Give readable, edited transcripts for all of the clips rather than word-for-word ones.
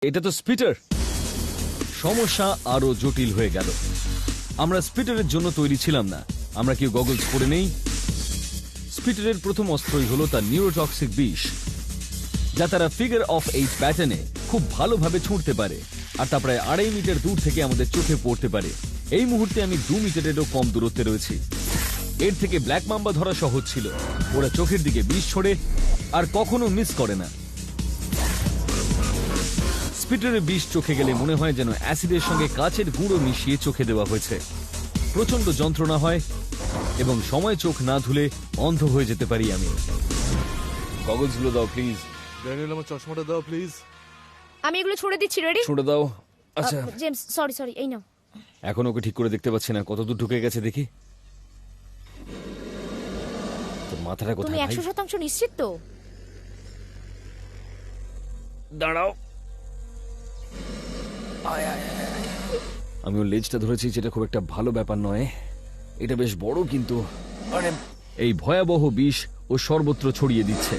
এটা তো স্পিটার। সমস্যা আরো জটিল হয়ে গেল। আমরা স্পিটারের জন্য তৈরি ছিলাম না। আমরা কি গগলস পরে নেই? স্পিটারের প্রথম অস্ত্রই হলো তার নিউরোটক্সিক বিষ, যা তারা ফিগার অফ 8 প্যাটার্নে খুব ভালোভাবে ছুঁড়তে পারে, আর তা প্রায় 2.5 মিটার দূর থেকে আমাদের চোখে পড়তে পারে। এই মুহূর্তে আমি 2 মিটারেরও কম দূরত্বে রয়েছি। এর থেকে ব্ল্যাক মাম্বা ধরা সহজ ছিল। ওরা চোখের দিকে বিষ ছোড়ে আর কখনো মিস করে না। স্পিটারের বিষ চোখে গেলে মনে হয় যেন অ্যাসিডের সঙ্গে কাচের গুঁড়ো মিশিয়ে চোখে দেওয়া হয়েছে। প্রচন্ড যন্ত্রণা হয় এবং সময় চোখ না ধুলে অন্ধ হয়ে যেতে পারি আমি। গগলসগুলো দাও প্লিজ। ড্যানিয়েল, আমার চশমাটা দাও প্লিজ। আমি এগুলো ছুঁড়ে দিচ্ছি। রেডি? ছুঁড়ে দাও। আচ্ছা, জেমস, সরি, এই নাও। এখন ওকে ঠিক করে দেখতে পাচ্ছি না। কত দূর ঢুকে গেছে দেখি। তোর মাথাটা তুমি কোথায় ভাই? 100% নিশ্চিত তো? দাঁড়াও। আমি ওর লেজটা ধরেছি, যেটা খুব একটা ভালো ব্যাপার নয়। এটা বেশ বড়, কিন্তু এই ভয়াবহ বিষ ও সর্বত্র ছড়িয়ে দিচ্ছে।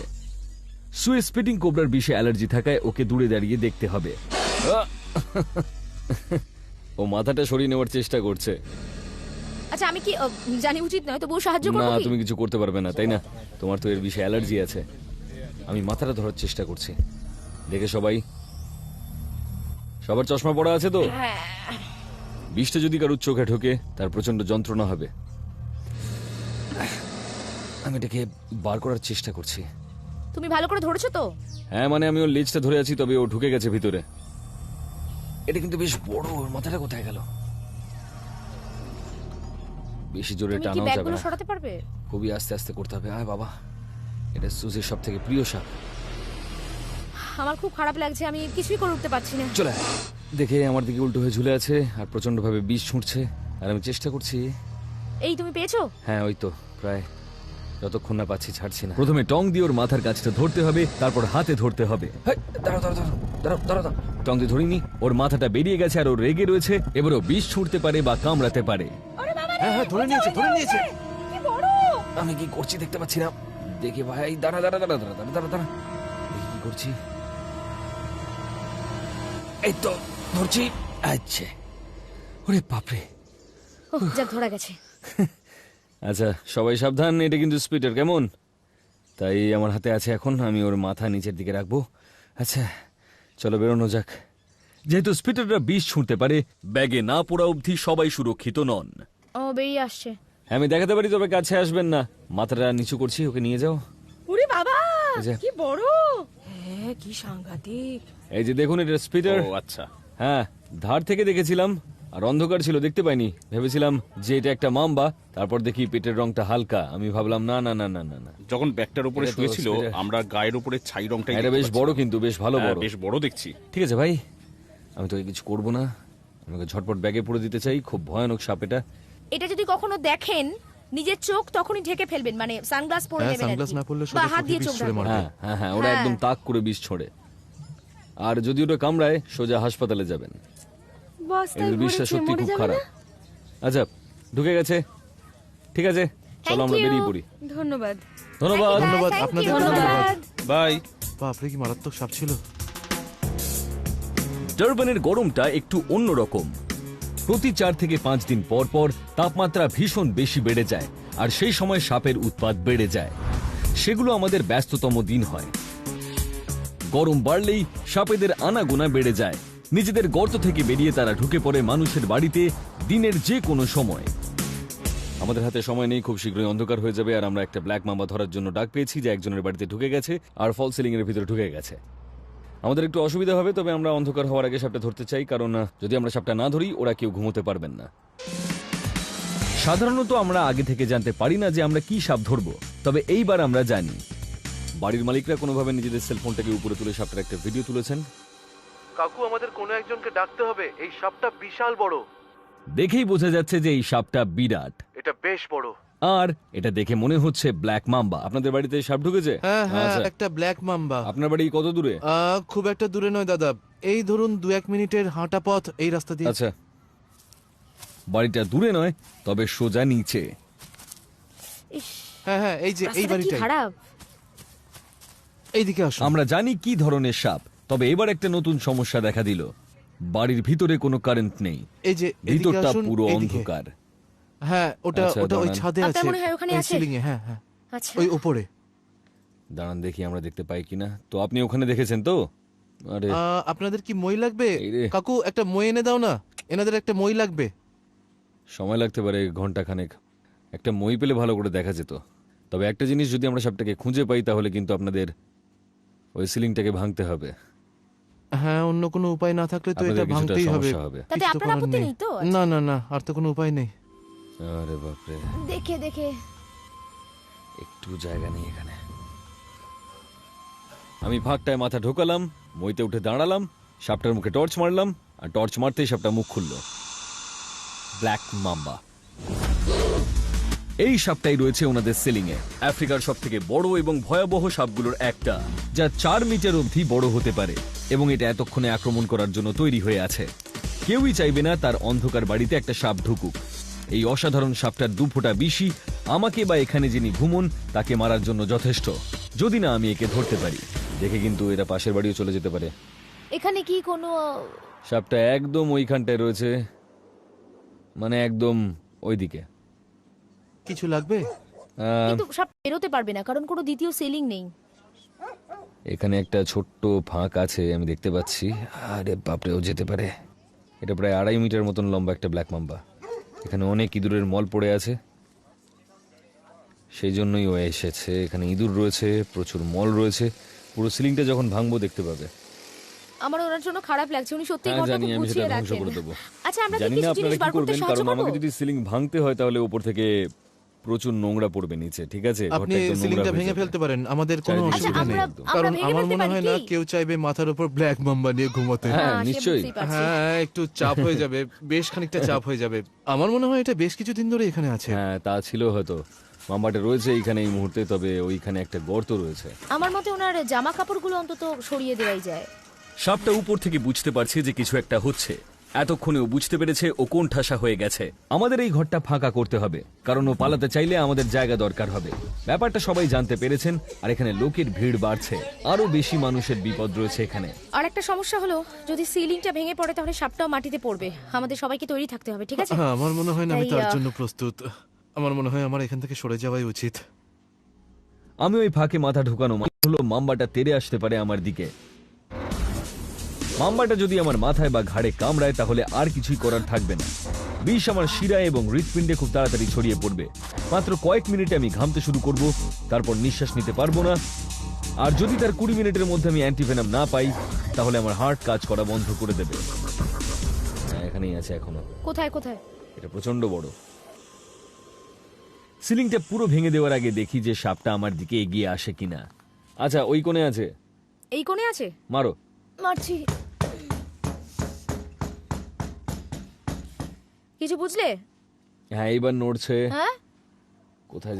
সুয়েজ স্পিটিং কোবরার বিষে অ্যালার্জি থাকায় ওকে দূরে দাঁড়িয়ে দেখতে হবে। ও মাথাটা সরিয়ে নেওয়ার চেষ্টা করছে। আচ্ছা, আমি কি জানি উচিত নয়, তবুও সাহায্য না, করব কি? তুমি কিছু করতে পারবে না, তাই না? তোমার তো এর বিষে অ্যালার্জি আছে। আমি মাথাটা ধরার চেষ্টা করছি। দেখে সবার চশমা পড়া আছে তো? বিষটা যদি কারুর চোখে ঢোকে, তার প্রচন্ড যন্ত্রণা হবে। আমি এটাকে বার করার চেষ্টা করছি। তুমি ভালো করে ধরেছো তো? হ্যাঁ, মানে আমি ওর লেজটা ধরে আছি, তবে ও ঢুকে গেছে ভিতরে। এটা কিন্তু বেশ বড়। ওর মাথাটা কোথায় গেল? বেশি জোরে তুমি কি টানাও যাবে ব্যাগগুলো না, সরাতে পারবে? খুবই আস্তে আস্তে করতে হবে। আয় বাবা, এটা সুজির সব থেকে প্রিয় সাপ। আমার খুব খারাপ লাগছে, আমি কিছুই করে উঠতে পারছি না। চলে আয়। দেখে আমার দিকে উল্টো হয়ে ঝুলে আছে আর প্রচন্ড ভাবে বিষ ছুঁড়ছে, আর আমি চেষ্টা করছি। এই, তুমি পেয়েছো? হ্যাঁ, ওই তো প্রায়। যতক্ষণ না পাচ্ছি ছাড়ছি না। প্রথমে টং দিয়ে ওর মাথার কাছটা ধরতে হবে, তারপর হাতে ধরতে হবে। দাঁড়াও। টং দিয়ে ধরিনি, ওর মাথাটা বেরিয়ে গেছে আর ও রেগে রয়েছে। এবারও বিষ ছুঁড়তে পারে বা কামড়াতে পারে। হ্যাঁ, ধরে নিয়েছে। কি বড়! আমি কি করছি দেখতে পাচ্ছি না। দেখে ভাই, দাঁড়া। দেখি কি করছি। এই তো ধরছি। আচ্ছা, ওরে বাপরে। যাক, ধরা গেছে। আচ্ছা, সবাই সাবধান। এটা কিন্তু স্পিটার, কেমন? তাই আমার হাতে আছে এখন। আমি ওর মাথা নিচের দিকে রাখবো। আচ্ছা, চলো বেরোনো যাক। যেহেতু স্পিটাররা বিষ ছুঁড়তে পারে, ব্যাগে না পড়া অবধি সবাই সুরক্ষিত নন। ও, বেরিয়ে আসছে। হ্যাঁ, আমি দেখাতে পারি, তবে কাছে আসবেন না। মাথাটা নিচু করছি, ওকে নিয়ে যাও। ওরে বাবা, এই যে। কি বড়! হ্যাঁ, কি সাংঘাতিক। এই যে দেখুন, এটা স্পিটার। ও আচ্ছা। হ্যাঁ, ধার থেকে দেখেছিলাম আর অন্ধকার ছিল, দেখতে পাইনি। ভেবেছিলাম যে এটা একটা মাম্বা। তারপর দেখি পেটের রংটা হালকা। আমি ভাবলাম না। যখন ব্যাগটার উপরে এটা তো শুয়েছিল, স্পিটার। আমরা গায়ের উপরে ছাই রংটাই এটা দেখতে বেশ পাচ্ছি। বড়, কিন্তু বেশ ভালো হ্যাঁ, বড়। বেশ বড় দেখছি। ঠিক আছে ভাই, আমি তোকে কিছু করবো না। আমাকে ঝটপট ব্যাগে পুরে দিতে চাই। খুব ভয়ানক সাপ এটা। এটা যদি কখনো দেখেন, নিজের চোখ তখনই ঢেকে ফেলবেন, মানে সানগ্লাস পরে হ্যাঁ, নেবেন আর সানগ্লাস কি। না পরলে বা সোজা হাত চোখে দিয়ে বিষ চোখ ছুঁড়ে ঢাকবেন। মারবে। হ্যাঁ, ওরা হ্যাঁ। একদম তাক করে বিষ ছোড়ে। আর যদি ওটা কামড়ায়, সোজা হাসপাতালে যাবেন। বস্তায় এদের বিষটা ভরেছে, সত্যি মরে খুব যাবে খারাপ। না? আচ্ছা, ঢুকে গেছে। ঠিক আছে, চলো Thank আমরা you. বেরিয়ে পড়ি। ধন্যবাদ। ধন্যবাদ। ধন্যবাদ, Thank you, আপনাদের ধন্যবাদ। বাই। বাপরে, কি মারাত্মক সাপ ছিল। ডারবানের গরমটা একটু অন্যরকম। প্রতি 4 থেকে 5 দিন পর পর তাপমাত্রা ভীষণ বেশি বেড়ে যায়, আর সেই সময় সাপের উৎপাত বেড়ে যায়। সেগুলো আমাদের ব্যস্ততম দিন হয়। গরম বাড়লেই সাপেদের আনাগোনা বেড়ে যায়। নিজেদের গর্ত থেকে বেরিয়ে তারা ঢুকে পড়ে মানুষের বাড়িতে দিনের যে কোনো সময়। আমাদের হাতে সময় নেই, খুব শীঘ্রই অন্ধকার হয়ে যাবে। আর আমরা একটা ব্ল্যাক মাম্বা ধরার জন্য ডাক পেয়েছি, যে একজনের বাড়িতে ঢুকে গেছে আর ফল সিলিং এর ভিতরে ঢুকে গেছে। আমাদের একটু অসুবিধা হবে, তবে আমরা অন্ধকার হওয়ার আগে সাপটা ধরতে চাই, কারণ যদি আমরা সাপটা না ধরি, ওরা কেউ ঘুমোতে পারবেন না। সাধারণত আমরা আগে থেকে জানতে পারি না যে আমরা কি সাপ ধরবো, তবে এইবার আমরা জানি। বাড়ির মালিকরা কোনোভাবে নিজেদের সেলফোনটাকে উপরে তুলে সাপটার একটা ভিডিও তুলেছেন। কাকু, আমাদের কোনো একজনকে ডাকতে হবে। এই সাপটা বিশাল বড়। দেখেই বোঝা যাচ্ছে যে এই সাপটা বিরাট, এটা বেশ বড়। আর এটা দেখে মনে হচ্ছে ব্ল্যাক মাম্বা। আপনাদের বাড়িতে সাপ ঢুকেছে? হ্যাঁ, আচ্ছা, একটা ব্ল্যাক মাম্বা। আপনার বাড়ি কত দূরে? খুব একটা দূরে নয় দাদা, এই ধরুন 2-1 মিনিটের হাঁটা পথ এই রাস্তা দিয়ে। আচ্ছা, বাড়িটা দূরে নয়, তবে সোজা নিচে। ইস, হ্যাঁ, এই যে এই রাস্তাটা কি বাড়িটাই। খারাপ। এইদিকে আসুন। আমরা জানি কি ধরনের সাপ, তবে এবার একটা নতুন সমস্যা দেখা দিল। বাড়ির ভিতরে কোনো কারেন্ট নেই, এই যে এদিকে ভিতরটা আসুন, পুরো এদিকে। অন্ধকার। হ্যাঁ, ওটা আচ্ছা, ওটা ওই দাঁড়ান। ছাদে আপনার আছে, মনে হয় ওখানে ওই আছে? সিলিং এ। হ্যাঁ হ্যাঁ, আচ্ছা ওই উপরে। দাঁড়ান দেখি আমরা দেখতে পাই কিনা। তো আপনি ওখানে দেখেছেন তো? আরে আপনাদের কি মই লাগবে? এই রে। কাকু একটা মই এনে দাও না, এনাদের একটা মই লাগবে। সময় লাগতে পারে ঘন্টা খানেক। একটা মই পেলে ভালো করে দেখা যেত। তবে একটা জিনিস, যদি আমরা সাপটাকে খুঁজে পাই তাহলে কিন্তু আপনাদের ওই সিলিংটাকে ভাঙতে হবে। হ্যাঁ, অন্য কোনো উপায় না থাকলে তো আপনাদের এটা কিছুটা ভাঙতেই হবে। সমস্যা হবে। তাতে কিছু তো আপনার করার আপত্তি নেই তো? না না না, আর তো কোনো উপায় নেই। আরে বাপরে, দেখে দেখে একটু জায়গা নেই এখানে। আমি ফাঁকটায় মাথা ঢোকালাম, মইতে উঠে দাঁড়ালাম, সাপটার মুখে টর্চ মারলাম, আর টর্চ মারতেই সাপটা মুখ খুললো। Black mamba. এই সাপটাই রয়েছে ওনাদের সিলিং এ। আফ্রিকার সব থেকে বড় এবং ভয়াবহ সাপগুলোর একটা, যা 4 মিটার অবধি বড় হতে পারে, এবং এটা এতক্ষণে আক্রমণ করার জন্য তৈরি হয়ে আছে। কেউই চাইবে না তার অন্ধকার বাড়িতে একটা সাপ ঢুকুক। এই অসাধারণ সাপটার 2 ফোঁটা বিষই আমাকে বা এখানে যিনি ঘুমন তাকে মারার জন্য যথেষ্ট, যদি না আমি একে ধরতে পারি। দেখে কিন্তু এরা পাশের বাড়িও চলে যেতে পারে। এখানে কি কোনো সাপটা একদম ওইখানটায় রয়েছে, মানে একদম ওইদিকে। কিছু লাগবে? কিন্তু সব বেরোতে পারবে না কারণ কোনো দ্বিতীয় সিলিং নেই। এখানে একটা ছোট্ট ফাঁক আছে, আমি দেখতে পাচ্ছি। আরে বাপরে, ও যেতে পারে। এটা প্রায় 2.5 মিটার মতন লম্বা একটা ব্ল্যাক মাম্বা। এখানে অনেক ইঁদুরের মল পড়ে আছে, সেই জন্যই ও এসেছে। এখানে ইঁদুর রয়েছে, প্রচুর মল রয়েছে। পুরো সিলিংটা যখন ভাঙবো দেখতে পাবে। আমার ওনার জন্য খারাপ লাগছে, উনি সত্যি হ্যাঁ, ঘরটা জানি, খুব আমি গুছিয়ে সেটা ধ্বংস রাখেন। করে দেবো। আচ্ছা, আমরা কি জানি না কিছু আপনারা জিনিস কি বার করতে করবেন, সাহায্য কারণ করব? আমাকে যদি সিলিং ভাঙতে হয় তাহলে উপর থেকে প্রচুর নোংরা পড়বে নিচে, ঠিক আছে? আপনি ঘরটা একদম নোংরা সিলিংটা হয়ে ভেঙে যাবে। ফেলতে পারেন, আমাদের কোনো চারিদিকে অসুবিধা শুধু নেই। আমরা- আমরা কারণ ভেঙে আমার ফেলতে মনে হয় পারি না কি? কেউ চাইবে মাথার উপর ব্ল্যাক মাম্বা নিয়ে ঘুমোতে। হ্যাঁ, সে নিশ্চয়ই। বুঝতেই পারছি। হ্যাঁ, একটু চাপ হয়ে যাবে, বেশ খানিকটা চাপ হয়ে যাবে। আমার মনে হয় এটা বেশ কিছুদিন ধরে এখানে আছে। হ্যাঁ, তা ছিল হয়তো। মাম্বাটা রয়েছে এইখানে এই মুহূর্তে, তবে ওইখানে একটা গর্ত রয়েছে। আমার মতে ওনার জামা কাপড়গুলো অন্তত সরিয়ে দেওয়াই যায়। সাপটা উপর থেকে বুঝতে পারছে যে কিছু একটা হচ্ছে। এতক্ষণে ও বুঝতে পেরেছে ও কোন ঠাসা হয়ে গেছে। আমাদের এই ঘরটা ফাঁকা করতে হবে, কারণ ও পালাতে চাইলে আমাদের জায়গা দরকার হবে। ব্যাপারটা সবাই জানতে পেরেছেন, আর এখানে লোকের ভিড় বাড়ছে। আরো বেশি মানুষের বিপদ রয়েছে এখানে। আর একটা সমস্যা হলো, যদি সিলিংটা ভেঙে পড়ে তাহলে সাপটাও মাটিতে পড়বে। আমাদের সবাইকে তৈরি থাকতে হবে, ঠিক আছে? হ্যাঁ, আমার মনে হয় না আমি তাই, তার জন্য প্রস্তুত। আমার মনে হয় আমার এখান থেকে সরে যাওয়াই উচিত। আমি ওই ফাঁকে মাথা ঢোকানো মানে হলো মাম্বাটা তেড়ে আসতে পারে আমার দিকে। মাম্বাটা যদি আমার মাথায় বা ঘাড়ে কামড়ায় তাহলে আর কিছুই করার থাকবে না। বিষ আমার শিরায় এবং হৃৎপিণ্ডে খুব তাড়াতাড়ি ছড়িয়ে পড়বে। মাত্র কয়েক মিনিটে আমি ঘামতে শুরু করব, তারপর নিঃশ্বাস নিতে পারবো না। আর যদি তার 20 মিনিটের মধ্যে আমি অ্যান্টিভেনাম না পাই তাহলে আমার হার্ট কাজ করা বন্ধ করে দেবে। হ্যাঁ, এখানেই আছে এখনো। কোথায় কোথায়? এটা প্রচন্ড বড়। সিলিংটা পুরো ভেঙে দেওয়ার আগে দেখি যে সাপটা আমার দিকে এগিয়ে আসে কিনা। আচ্ছা, ওই কোণে আছে, এই কোণে আছে? মারো। মারছি। কিছু বুঝলে? হ্যাঁ, এইবার নড়ছে। হ্যাঁ, কোথায়